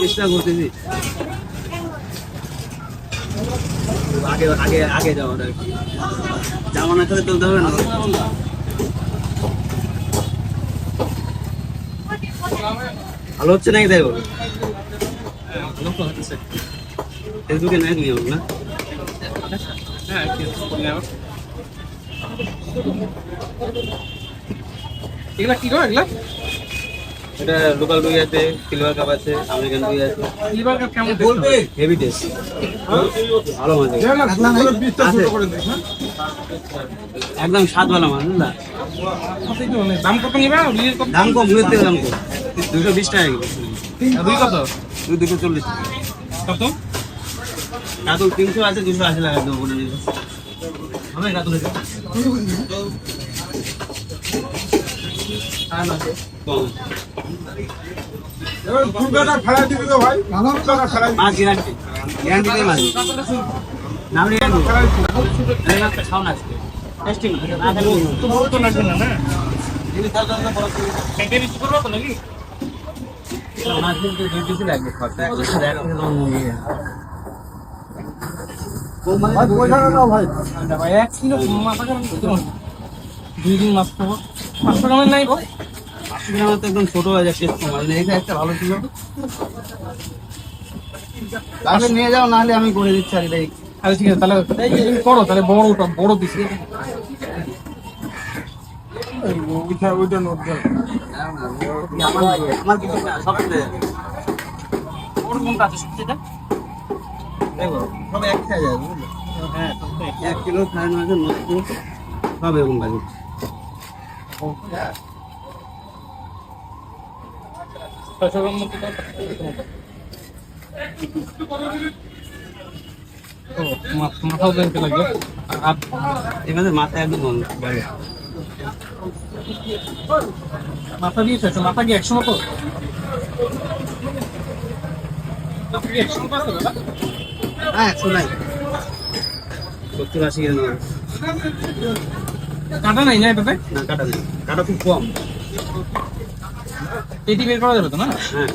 চেষ্টা করতেছি আগে আগে আগে যাওয়ার আর কি জামানা করে তুলতে হবে না ভালো হচ্ছে নাকি তাই বলো ফেসবুকে নাই তুমি না এগুলা কি গো এগুলা এটা লোকাল রুই আছে সিলভার কাপ আছে আমেরিকান রুই আছে সিলভার কাপ কেমন বলবে হেভি টেস্ট ভালো মাছ একদম স্বাদওয়ালা মাছ বুঝলা দাম কত নিবে দাম কম রুইতে দাম কম 220 টাকা কিলো রুই কত রুই 240 কত কাতল 300 আছে 280 টাকা দেবো বলে দিই হবে কাতল মাছ গ্যারান্টি গ্যারান্টি দেয় মাছ নাম গ্যারান্টি খাও না টেস্টিং তো বড় তো লাগবে না না বেবি কি করব তো নাকি মাছ কিন্তু ডিউটি লাগবে খরচা ভাই 1 কিলো মাথা গরম দুই দিন মাছ খাবো 500 গ্রামের নাই গো 500 গ্রাম তো একদম ছোট হয়ে যায় টেস্ট কম মানে এটা একটা ভালো ছিল তাহলে নিয়ে যাও নাহলে আমি করে দিচ্ছি আর এটাই আচ্ছা ঠিক আছে তাহলে করো তাহলে বড় পিস ওইটা নোট দাও আমার কিছু না সব চলে যাবে ওর কোনটা আছে সবচেয়ে দেখো সব এক খাওয়া যায় বুঝলে হ্যাঁ 1 কিলো 9.5 সব এরকম বাজে মাথাও দেখতে লাগবে আর এখানে মাথা একদম বাড়ে মাথা দিয়েছে মাথা কি 100 মতো হ্যাঁ 100 নাই 70-80 গ্রাম কাটা নাই না এটাতে না কাটা নেই কাটা খুব কম এটি বের করা যাবে তো না হ্যাঁ